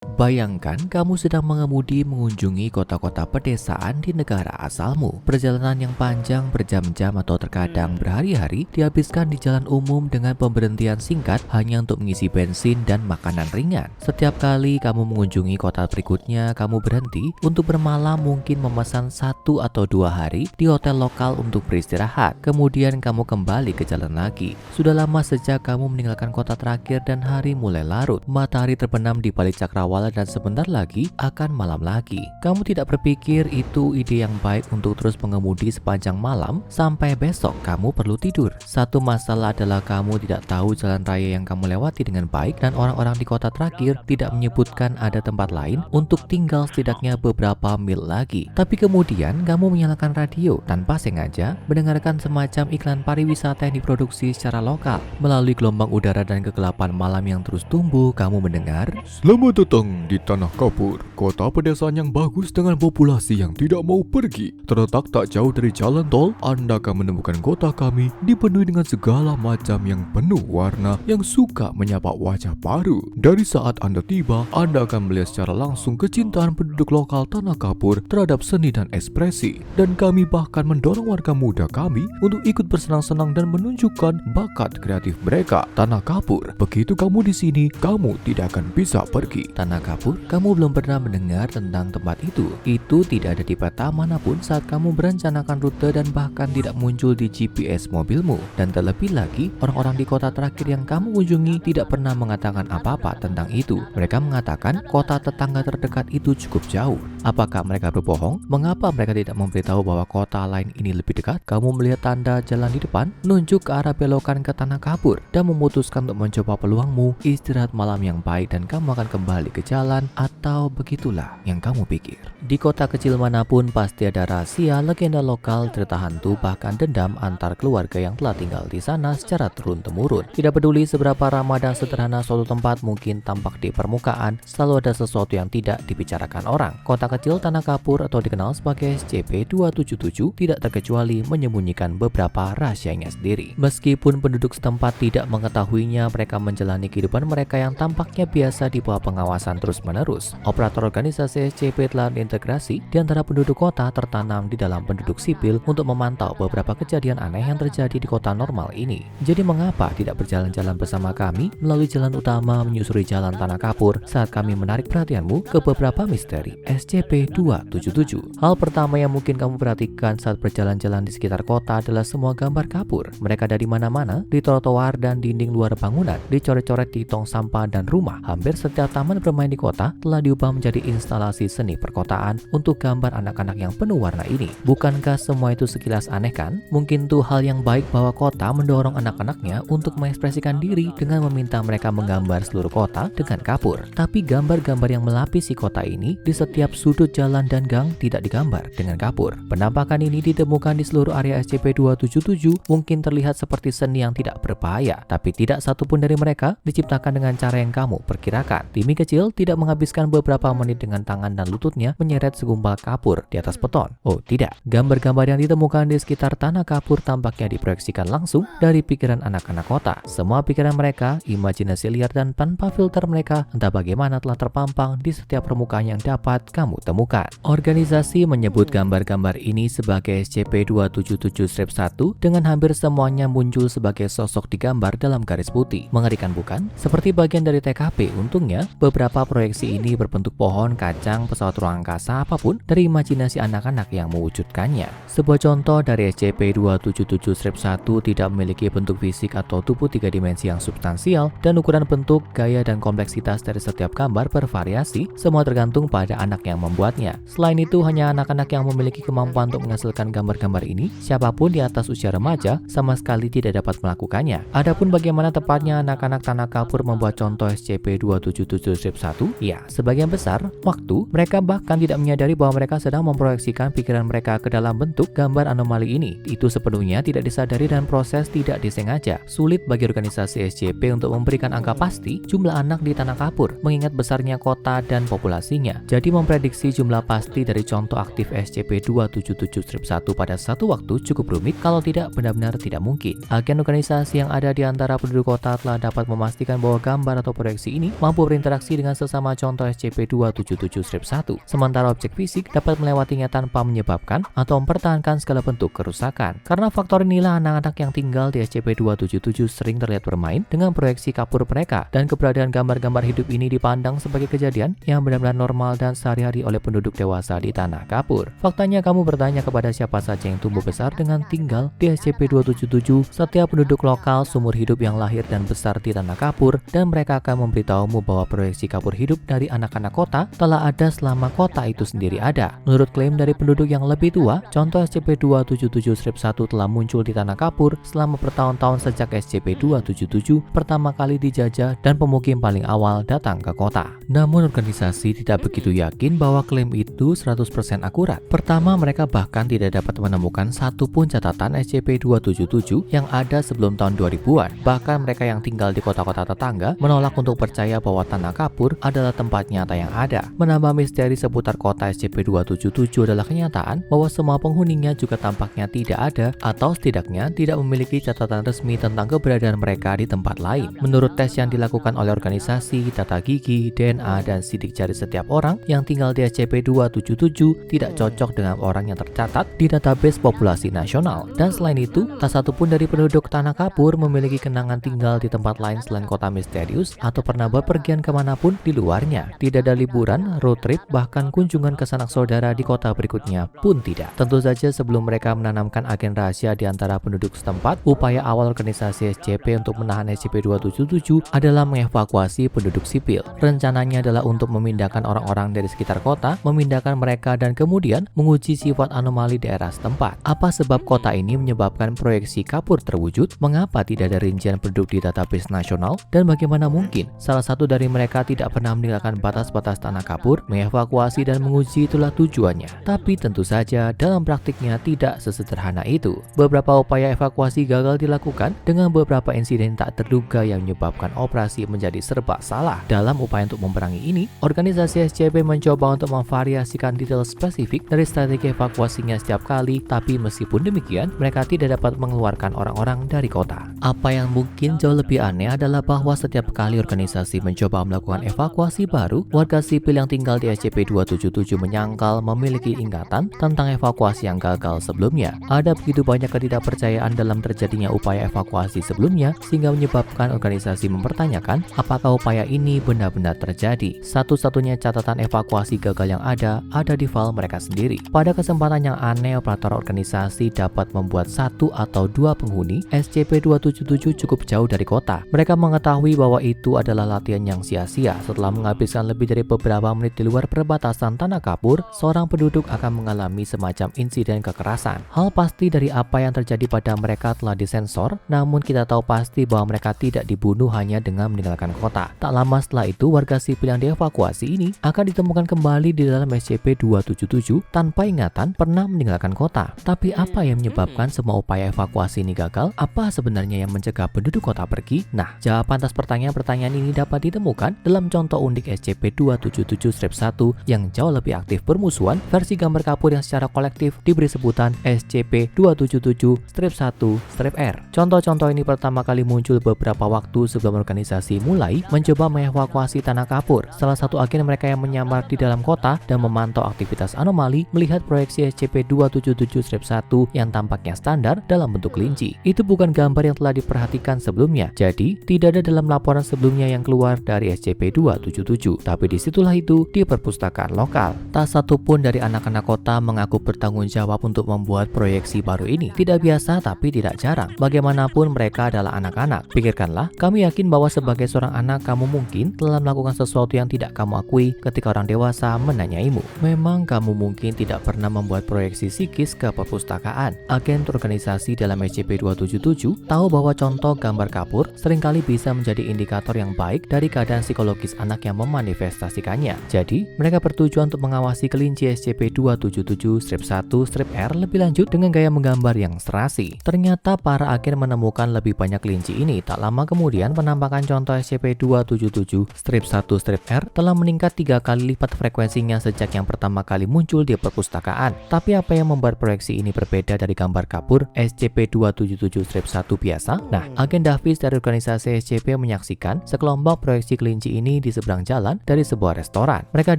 Bayangkan kamu sedang mengemudi mengunjungi kota-kota pedesaan di negara asalmu. Perjalanan yang panjang berjam-jam atau terkadang berhari-hari dihabiskan di jalan umum dengan pemberhentian singkat hanya untuk mengisi bensin dan makanan ringan. Setiap kali kamu mengunjungi kota berikutnya, kamu berhenti untuk bermalam, mungkin memesan 1 atau 2 hari di hotel lokal untuk beristirahat. Kemudian kamu kembali ke jalan lagi. Sudah lama sejak kamu meninggalkan kota terakhir dan hari mulai larut. Matahari terbenam di balik cakrawala dan sebentar lagi akan malam lagi. Kamu tidak berpikir itu ide yang baik untuk terus mengemudi sepanjang malam sampai besok kamu perlu tidur. Satu masalah adalah kamu tidak tahu jalan raya yang kamu lewati dengan baik dan orang-orang di kota terakhir tidak menyebutkan ada tempat lain untuk tinggal setidaknya beberapa mil lagi. Tapi kemudian kamu menyalakan radio tanpa sengaja mendengarkan semacam iklan pariwisata yang diproduksi secara lokal. Melalui gelombang udara dan kegelapan malam yang terus tumbuh, kamu mendengar, Selamat datang di Tanah Kapur, kota pedesaan yang bagus dengan populasi yang tidak mau pergi. Terletak tak jauh dari jalan tol, Anda akan menemukan kota kami dipenuhi dengan segala macam yang penuh warna yang suka menyapa wajah baru. Dari saat Anda tiba, Anda akan melihat secara langsung kecintaan penduduk lokal Tanah Kapur terhadap seni dan ekspresi. Dan kami bahkan mendorong warga muda kami untuk ikut bersenang-senang dan menunjukkan bakat kreatif mereka. Tanah Kapur, begitu kamu di sini, kamu tidak akan bisa pergi. Tanah Kapur, kamu belum pernah mendengar tentang tempat itu. Itu tidak ada di peta manapun saat kamu merencanakan rute dan bahkan tidak muncul di GPS mobilmu. Dan terlebih lagi, orang-orang di kota terakhir yang kamu kunjungi tidak pernah mengatakan apa-apa tentang itu. Mereka mengatakan kota tetangga terdekat itu cukup jauh. Apakah mereka berbohong? Mengapa mereka tidak memberitahu bahwa kota lain ini lebih dekat? Kamu melihat tanda jalan di depan, nunjuk ke arah belokan ke Tanah Kapur, dan memutuskan untuk mencoba peluangmu istirahat malam yang baik dan kamu akan kembali ke jalan, atau begitulah yang kamu pikir. Di kota kecil manapun pasti ada rahasia, legenda lokal, cerita hantu, bahkan dendam antar keluarga yang telah tinggal di sana secara turun-temurun. Tidak peduli seberapa ramah dan sederhana suatu tempat mungkin tampak di permukaan, selalu ada sesuatu yang tidak dibicarakan orang. Kota kecil Tanah Kapur atau dikenal sebagai SCP-277 tidak terkecuali menyembunyikan beberapa rahasianya sendiri. Meskipun penduduk setempat tidak mengetahuinya, mereka menjalani kehidupan mereka yang tampaknya biasa di bawah pengawasan terus-menerus. Operator organisasi SCP telah diintegrasi di antara penduduk kota, tertanam di dalam penduduk sipil untuk memantau beberapa kejadian aneh yang terjadi di kota normal ini. Jadi mengapa tidak berjalan-jalan bersama kami melalui jalan utama menyusuri jalan Tanah Kapur saat kami menarik perhatianmu ke beberapa misteri SCP-277. Hal pertama yang mungkin kamu perhatikan saat berjalan-jalan di sekitar kota adalah semua gambar kapur. Mereka dari mana-mana, di trotoar dan dinding luar bangunan, dicoret-coret di tong sampah dan rumah. Hampir setiap taman bermain di kota telah diubah menjadi instalasi seni perkotaan untuk gambar anak-anak yang penuh warna ini. Bukankah semua itu sekilas aneh kan? Mungkin tuh hal yang baik bahwa kota mendorong anak-anaknya untuk mengekspresikan diri dengan meminta mereka menggambar seluruh kota dengan kapur. Tapi gambar-gambar yang melapisi kota ini di setiap sudut jalan dan gang tidak digambar dengan kapur. Penampakan ini ditemukan di seluruh area SCP-277, mungkin terlihat seperti seni yang tidak berbahaya, tapi tidak satupun dari mereka diciptakan dengan cara yang kamu perkirakan. Timmy kecil tidak menghabiskan beberapa menit dengan tangan dan lututnya menyeret segumpal kapur di atas beton. Oh tidak, gambar-gambar yang ditemukan di sekitar Tanah Kapur tampaknya diproyeksikan langsung dari pikiran anak-anak kota. Semua pikiran mereka, imajinasi liar dan tanpa filter mereka, entah bagaimana telah terpampang di setiap permukaan yang dapat kamu temukan. Organisasi menyebut gambar-gambar ini sebagai SCP-277-1 dengan hampir semuanya muncul sebagai sosok digambar dalam garis putih. Mengerikan bukan? Seperti bagian dari TKP, untungnya beberapa proyeksi ini berbentuk pohon, kacang, pesawat ruang angkasa, apapun dari imajinasi anak-anak yang mewujudkannya. Sebuah contoh dari SCP-277-1 tidak memiliki bentuk fisik atau tubuh 3 dimensi yang substansial, dan ukuran bentuk, gaya, dan kompleksitas dari setiap gambar bervariasi, semua tergantung pada anak yang membuatnya. Selain itu, hanya anak-anak yang memiliki kemampuan untuk menghasilkan gambar-gambar ini. Siapapun di atas usia remaja sama sekali tidak dapat melakukannya. Adapun bagaimana tepatnya anak-anak Tanah Kapur membuat contoh SCP-277-1? Ya, sebagian besar waktu mereka bahkan tidak menyadari bahwa mereka sedang memproyeksikan pikiran mereka ke dalam bentuk gambar anomali ini. Itu sepenuhnya tidak disadari dan proses tidak disengaja. Sulit bagi organisasi SCP untuk memberikan angka pasti jumlah anak di Tanah Kapur, mengingat besarnya kota dan populasinya. Jadi memprediksi memprediksi jumlah pasti dari contoh aktif SCP-277-1 pada satu waktu cukup rumit, kalau tidak benar-benar tidak mungkin. Agen organisasi yang ada di antara penduduk kota telah dapat memastikan bahwa gambar atau proyeksi ini mampu berinteraksi dengan sesama contoh SCP-277-1, sementara objek fisik dapat melewatinya tanpa menyebabkan atau mempertahankan segala bentuk kerusakan. Karena faktor inilah anak-anak yang tinggal di SCP-277 sering terlihat bermain dengan proyeksi kapur mereka, dan keberadaan gambar-gambar hidup ini dipandang sebagai kejadian yang benar-benar normal dan sehari-hari oleh penduduk dewasa di tanah kapur. Faktanya, kamu bertanya kepada siapa saja yang tumbuh besar dengan tinggal di SCP-277, setiap penduduk lokal seumur hidup yang lahir dan besar di tanah kapur, dan mereka akan memberitahumu bahwa proyeksi kapur hidup dari anak-anak kota telah ada selama kota itu sendiri ada. Menurut klaim dari penduduk yang lebih tua, contoh SCP-277-1 telah muncul di tanah kapur selama bertahun-tahun sejak SCP-277 pertama kali dijajah dan pemukim paling awal datang ke kota. Namun organisasi tidak begitu yakin bahwa klaim itu 100% akurat. Pertama, mereka bahkan tidak dapat menemukan satupun catatan SCP-277 yang ada sebelum tahun 2000-an. Bahkan mereka yang tinggal di kota-kota tetangga menolak untuk percaya bahwa tanah kapur adalah tempat nyata yang ada. Menambah misteri seputar kota SCP-277 adalah kenyataan bahwa semua penghuninya juga tampaknya tidak ada atau setidaknya tidak memiliki catatan resmi tentang keberadaan mereka di tempat lain. Menurut tes yang dilakukan oleh organisasi, data gigi, DNA, dan sidik jari setiap orang yang tinggal di SCP-277 tidak cocok dengan orang yang tercatat di database populasi nasional. Dan selain itu, tak satupun dari penduduk tanah kapur memiliki kenangan tinggal di tempat lain selain kota misterius atau pernah bepergian kemanapun di luarnya. Tidak ada liburan, road trip, bahkan kunjungan ke sanak saudara di kota berikutnya pun tidak. Tentu saja sebelum mereka menanamkan agen rahasia di antara penduduk setempat, upaya awal organisasi SCP untuk menahan SCP-277 adalah mengevakuasi penduduk sipil. Rencananya adalah untuk memindahkan orang-orang dari sekitar kota, memindahkan mereka dan kemudian menguji sifat anomali daerah setempat. Apa sebab kota ini menyebabkan proyeksi kapur terwujud? Mengapa tidak ada rincian penduduk di database nasional? Dan bagaimana mungkin salah satu dari mereka tidak pernah meninggalkan batas-batas tanah kapur? Mengevakuasi dan menguji itulah tujuannya. Tapi tentu saja dalam praktiknya tidak sesederhana itu. Beberapa upaya evakuasi gagal dilakukan dengan beberapa insiden tak terduga yang menyebabkan operasi menjadi serba salah. Dalam upaya untuk memerangi ini, organisasi SCP mencoba untuk memvariasikan detail spesifik dari strategi evakuasinya setiap kali, tapi meskipun demikian, mereka tidak dapat mengeluarkan orang-orang dari kota. Apa yang mungkin jauh lebih aneh adalah bahwa setiap kali organisasi mencoba melakukan evakuasi baru, warga sipil yang tinggal di SCP-277 menyangkal memiliki ingatan tentang evakuasi yang gagal sebelumnya. Ada begitu banyak ketidakpercayaan dalam terjadinya upaya evakuasi sebelumnya, sehingga menyebabkan organisasi mempertanyakan apakah upaya ini benar-benar terjadi. Satu-satunya catatan evakuasi gagal yang ada di file mereka sendiri. Pada kesempatan yang aneh, operator organisasi dapat membuat satu atau dua penghuni SCP-277 cukup jauh dari kota. Mereka mengetahui bahwa itu adalah latihan yang sia-sia. Setelah menghabiskan lebih dari beberapa menit di luar perbatasan tanah kapur, seorang penduduk akan mengalami semacam insiden kekerasan. Hal pasti dari apa yang terjadi pada mereka telah disensor, namun kita tahu pasti bahwa mereka tidak dibunuh hanya dengan meninggalkan kota. Tak lama setelah itu, warga sipil yang dievakuasi ini akan ditemukan kembali di dalam SCP-277 tanpa ingatan pernah meninggalkan kota. Tapi apa yang menyebabkan semua upaya evakuasi ini gagal? Apa sebenarnya yang mencegah penduduk kota pergi? Nah, jawaban atas pertanyaan-pertanyaan ini dapat ditemukan dalam contoh unik SCP-277-1 yang jauh lebih aktif bermusuhan, versi gambar kapur yang secara kolektif diberi sebutan SCP-277-1-R. Contoh-contoh ini pertama kali muncul beberapa waktu sebelum organisasi mulai mencoba mengevakuasi tanah kapur. Salah satu agen mereka yang menyamar di dalam kota dan memantau aktivitas anomali melihat proyeksi SCP-277-1 yang tampaknya standar dalam bentuk kelinci. Itu bukan gambar yang telah diperhatikan sebelumnya, jadi tidak ada dalam laporan sebelumnya yang keluar dari SCP-277. Tapi disitulah itu di perpustakaan lokal. Tak satupun dari anak-anak kota mengaku bertanggung jawab untuk membuat proyeksi baru ini. Tidak biasa tapi tidak jarang. Bagaimanapun mereka adalah anak-anak. Pikirkanlah, kami yakin bahwa sebagai seorang anak kamu mungkin telah melakukan sesuatu yang tidak kamu akui ketika orang dewasa menanyaimu. Memang kamu mungkin tidak pernah membuat proyeksi psikis ke perpustakaan. Agen organisasi dalam SCP-277 tahu bahwa contoh gambar kapur seringkali bisa menjadi indikator yang baik dari keadaan psikologis anak yang memanifestasikannya. Jadi, mereka bertujuan untuk mengawasi kelinci SCP-277-1-R lebih lanjut dengan gaya menggambar yang serasi. Ternyata para agen menemukan lebih banyak kelinci ini. Tak lama kemudian, penampakan contoh SCP-277-1-R telah meningkat 3 kali lipat frekuensi menginisiasinya sejak yang pertama kali muncul di perpustakaan. Tapi apa yang membuat proyeksi ini berbeda dari gambar kapur SCP-277-1 biasa? Nah, agen Davis dari organisasi SCP menyaksikan sekelompok proyeksi kelinci ini di seberang jalan dari sebuah restoran. Mereka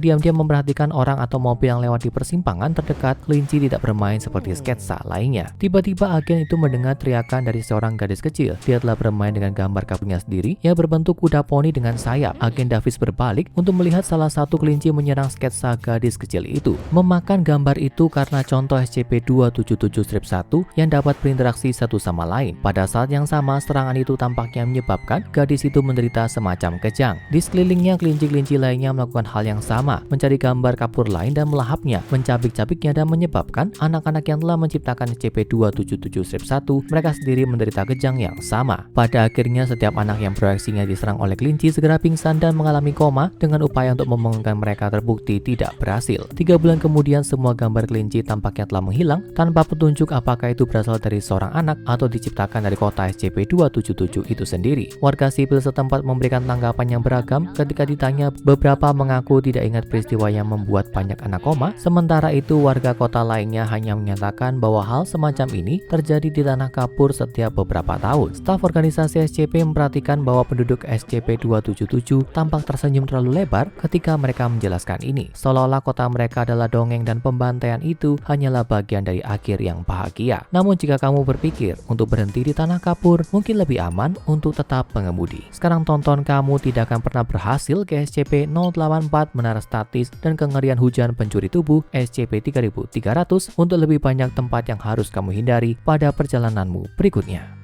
diam-diam memperhatikan orang atau mobil yang lewat di persimpangan terdekat. Kelinci tidak bermain seperti sketsa lainnya. Tiba-tiba agen itu mendengar teriakan dari seorang gadis kecil. Dia telah bermain dengan gambar kapurnya sendiri yang berbentuk kuda poni dengan sayap. Agen Davis berbalik untuk melihat salah satu kelinci menyerang sketsa gadis kecil itu. Memakan gambar itu karena contoh SCP-277-1 yang dapat berinteraksi satu sama lain. Pada saat yang sama, serangan itu tampaknya menyebabkan gadis itu menderita semacam kejang. Di sekelilingnya, kelinci-kelinci lainnya melakukan hal yang sama, mencari gambar kapur lain dan melahapnya, mencabik-cabiknya dan menyebabkan anak-anak yang telah menciptakan SCP-277-1 mereka sendiri menderita kejang yang sama. Pada akhirnya, setiap anak yang proyeksinya diserang oleh kelinci segera pingsan dan mengalami koma dengan upaya untuk membangunkan mereka terbukti tidak berhasil. 3 bulan kemudian, semua gambar kelinci tampaknya telah menghilang tanpa petunjuk apakah itu berasal dari seorang anak atau diciptakan dari kota SCP-277 itu sendiri. Warga sipil setempat memberikan tanggapan yang beragam. Ketika ditanya, beberapa mengaku tidak ingat peristiwa yang membuat banyak anak koma. Sementara itu, warga kota lainnya hanya menyatakan bahwa hal semacam ini terjadi di tanah kapur setiap beberapa tahun. Staf organisasi SCP memperhatikan bahwa penduduk SCP-277 tampak tersenyum terlalu lebar ketika mereka menjelaskan ini, seolah-olah kota mereka adalah dongeng dan pembantaian itu hanyalah bagian dari akhir yang bahagia. Namun jika kamu berpikir untuk berhenti di tanah kapur, mungkin lebih aman untuk tetap mengemudi. Sekarang tonton, kamu tidak akan pernah berhasil ke SCP-084 Menara Statis dan Kengerian Hujan Pencuri Tubuh SCP-3300 untuk lebih banyak tempat yang harus kamu hindari pada perjalananmu berikutnya.